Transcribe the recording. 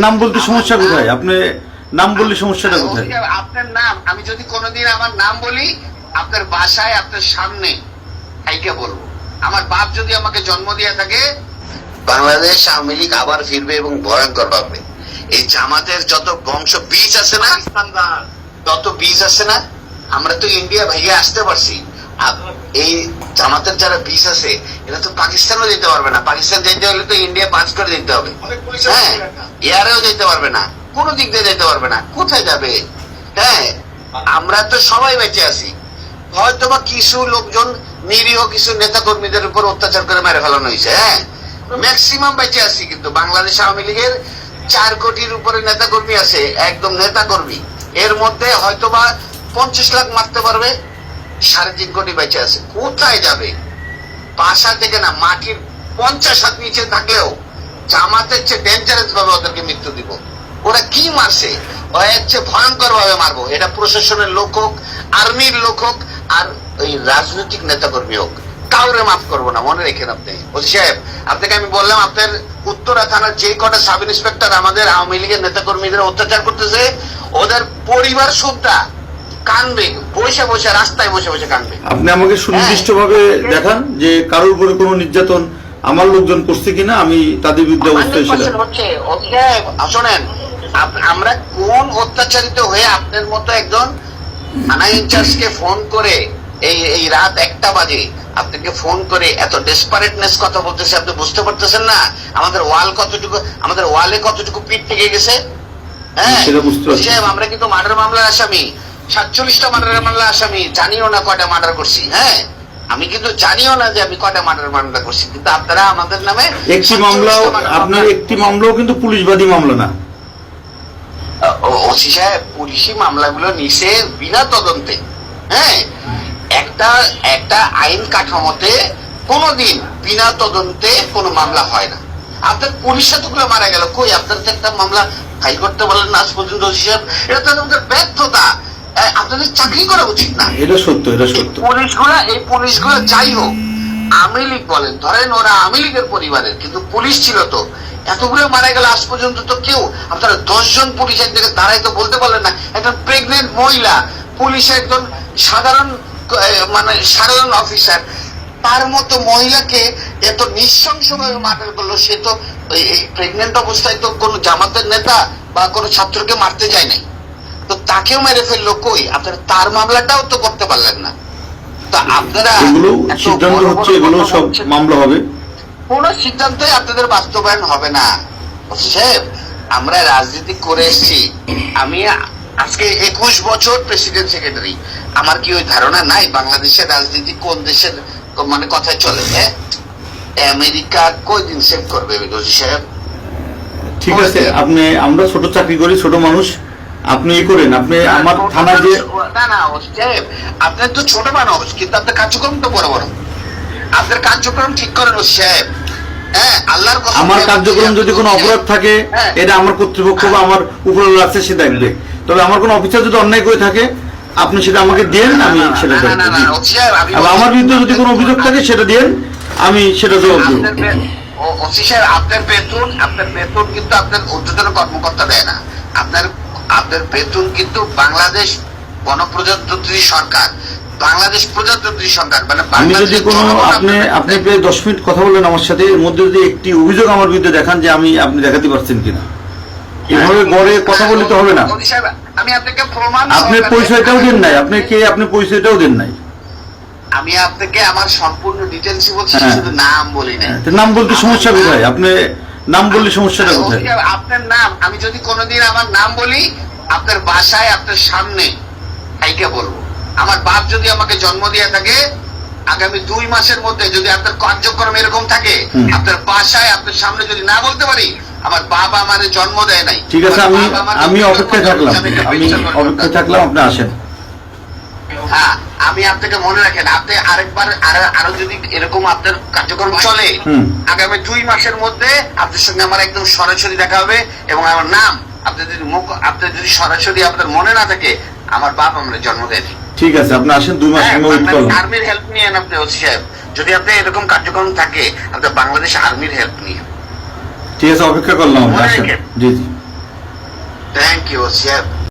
নাম বলতে সমস্যা কোথায়? আপনি নাম বললে সমস্যাটা কোথায়? আপনার নাম আমি যদি কোনোদিন আমার নাম বলি, আপনার বাসায় আপনার সামনে আইকে বলবো। আমার বাপ যদি আমাকে জন্ম দিয়ে থাকে, বাংলাদেশ আওয়ামী লীগ আবার ফিরবে এবং ভয়ঙ্কর ভাবে। এই জামাতের যত বংশ বীজ আছে না, তত বীজ আছে না, আমরা তো ইন্ডিয়া ভেঙে আসতে পারছি। এই জামাতের যারা বীজ আছে এরা তো পাকিস্তানও যেতে পারবে না। পাকিস্তান যেতে হলে তো ইন্ডিয়া পাঁচ করে দিতে হবে। হ্যাঁ, এয়ারেও যেতে পারবে না, কোন দিক দিয়ে যেতে পারবে না। কোথায় যাবে? হ্যাঁ, আমরা তো সবাই বেঁচে আছি। হয়তো বা কিছু লোকজন নিরীহ কিছু নেতা কর্মীদের উপর অত্যাচার করে মেরে ফেলানো হয়েছে। হ্যাঁ, ম্যাক্সিমাম বেঁচে আছি। কিন্তু বাংলাদেশ আওয়ামী লীগের 4 কোটির উপরে নেতা কর্মী আছে, একদম নেতা কর্মী। এর মধ্যে হয়তো বা 50 লাখ মারতে পারবে, 3.5 কোটি বেঁচে আছে। কোথায় যাবে? বাসা থেকে না, মাটির 50 হাত নিচে থাকলেও জামাতের চেয়ে ডেঞ্জারাস ভাবে ওদেরকে মৃত্যু দিব। ওরা কি মারছে, হচ্ছে ভয়ঙ্কর ভাবে মারবো। এটা প্রশাসনের লোক হোক, আর্মির লোক হোক, আর ওই রাজনৈতিক নেতা কর্মী হোক, কাউরে মাফ করবো না। মনে রেখেন আপনি। ওসি সাহেব, আপনাকে আমি বললাম, আপনার উত্তরা থানার যে কটা সাব ইন্সপেক্টর আমাদের আওয়ামী লীগের নেতা কর্মীদের অত্যাচার করতেছে, ওদের পরিবার সুদ্ধা কানবে, বসে বসে রাস্তায় বসে বসে কানবে। আপনি আমাকে সুনির্দিষ্ট ভাবে দেখান যে কারোর উপরে কোনো নির্যাতন আমার লোকজন করছে কিনা, আমি তাদের বিরুদ্ধে অবস্থায় ছিলাম। হচ্ছে শোনেন, আমরা কোন অত্যাচারিত হয়ে আপনার মতো একজন থানা ইনচার্জকে ফোন করে এই রাত 1টা বাজে আপনাকে ফোন করে এত ডেসপারেটনেস কথা বলতেছে, আপনি বুঝতে পারতেছেন না আমাদের ওয়ালে কতটুকু পিঠ থেকে গেছে। হ্যাঁ, আমরা কিন্তু মার্ডার মামলার আসামি, 47টা মার্ডার মামলার আসামি। জানিও না কয়টা মার্ডার করছি। হ্যাঁ, আমি কিন্তু জানিও না যে আমি কয়টা মার্ডার মামলা করছি। কিন্তু আপনারা আমাদের নামে একটি মামলাও, আপনার একটি মামলাও কিন্তু পুলিশবাদী মামলা না। ওসি সাহেব, পুলিশি মামলাগুলো নিছে বিনা তদন্তে। হ্যাঁ, একটা আইন কাঠামোতে কোনোদিন বিনা তদন্তে কোনো মামলা হয় না। আপনার পুলিশ এতগুলো মারা গেল, কই আপনার তো একটা মামলা ফাইল করতে বলেন না আজ পর্যন্ত। ওসি সাহেব, এটা তো আমাদের ব্যর্থতা। আপনাদের চাকরি করা উচিত না। এটা সত্য, এটা সত্য। এই পুলিশগুলো যাই হোক, আওয়ামী লীগ বলেন, ধরেন ওরা আওয়ামী লীগের পরিবারের, কিন্তু পুলিশ ছিল তো। এতগুলো মারা গেল, আজ পর্যন্ত তো কেউ, আপনারা 10 জন পুলিশ একদিকে দাঁড়াই তো বলতে পারলেন না। একজন প্রেগনেন্ট মহিলা পুলিশ, একজন সাধারণ অফিসার, তার মতো মহিলাকে এত নৃশংসভাবে মার্ডার করলো। সে তো এই প্রেগনেন্ট অবস্থায় তো কোনো জামাতের নেতা বা কোনো ছাত্রকে মারতে যায় নাই, তো তাকেও মেরে ফেললো। কই আপনারা তার মামলাটাও তো করতে পারলেন না। তো আপনারা এগুলো সিদ্ধান্ত হচ্ছে, এগুলো সব মামলা হবে। কোন সিদ্ধান্তই আপনাদের বাস্তবায়ন হবে না। সাহেব, আমরা রাজনীতি করে এসেছি। আমি আজকে 21 বছর প্রেসিডেন্ট সেক্রেটারি। আমার কি ওই ধারণা নাই বাংলাদেশের রাজনীতি কোন দেশের মানে কথায় চলে? হ্যাঁ, আমেরিকা কয়দিন সেভ করবে সাহেব? ঠিক আছে, আপনি, আমরা ছোট চাকরি করি, ছোট মানুষ, আপনি ই করেন। আপনি আমার থানা যে না সাহেব, আপনার তো ছোট মানুষ, কিন্তু আপনার কার্যক্রম তো বড় বড়। আপনার কার্যক্রম ঠিক করেন ওসি সাহেব। হ্যাঁ, আল্লাহর কথা। আমার কার্যক্রম যদি কোনো অপরাধ থাকে, এটা আমার কর্তৃপক্ষ বা আমার উপরে আছে, সে দেখবে। তবে আমার কোনো অফিসার যদি অন্যায় করে থাকে, আপনি সেটা আমাকে দেন, আমি সেটা দেব। আমার বিরুদ্ধে যদি কোনো অভিযোগ থাকে সেটা দেন, আমি সেটা জবাব দেব। ওসি সাহেব, আপনার বেতন কিন্তু আপনার ঊর্ধ্বতন কর্মকর্তা দেয় না। আপনার বেতন কিন্তু বাংলাদেশ গণপ্রজাতন্ত্রী সরকার, বাংলাদেশ প্রজাতন্ত্রী সরকার, মানে আমি যদি কোনো, আপনি প্রায় 10 মিনিট কথা বললেন আমার সাথে, এর মধ্যে যদি একটি অভিযোগ আমার বিরুদ্ধে দেখান যে আপনি দেখাতে পারছেন কিনা, এভাবে গড়ে কথা বললে তো হবে না। আমি আপনাকে প্রমাণ, আপনি পরিচয়টাও দেন নাই, আপনি পরিচয়টাও দেন নাই। আমি আপনাকে আমার সম্পূর্ণ ডিটেইলসই বলছি, শুধু নাম বলি না। নাম বলতে সমস্যা কোথায়? আপনি নাম বললে সমস্যাটা কোথায়? আপনার নাম আমি যদি কোনোদিন আমার নাম বলি, আপনার বাসায় আপনার সামনে আইকে বলবো। আমার বাপ যদি আমাকে জন্ম দিয়ে থাকে, আগামী 2 মাসের মধ্যে যদি আপনার কার্যক্রম এরকম থাকে, আপনার বাসায় আপনার সামনে যদি না বলতে পারি, আমার বাবা আমাদের জন্ম দেয় নাই। ঠিক আছে, আমি অপেক্ষায় থাকলাম, আপনি আসেন। হ্যাঁ, আমি আপনাকে মনে রাখেন, আপনি আরেকবার আরো যদি এরকম আপনার কার্যক্রম চলে, আগামী 2 মাসের মধ্যে আপনার সঙ্গে আমার একদম সরাসরি দেখা হবে। এবং আমার নাম আপনার যদি সরাসরি আপনার মনে না থাকে, আমার বাপ আমরা জন্ম দেয়নি। ঠিক আছে, আপনি আসেন, 2 মাস আর্মির হেল্প নিয়েন আপনি ওসি সাহেব। যদি আপনি এরকম কার্যক্রম থাকে, আপনার বাংলাদেশ আর্মির হেল্প নিয়ে। ঠিক আছে, অপেক্ষা করলাম। মনে আসেন। রেখেন। জি জি। থ্যাংক ইউ, ওসি সাহেব।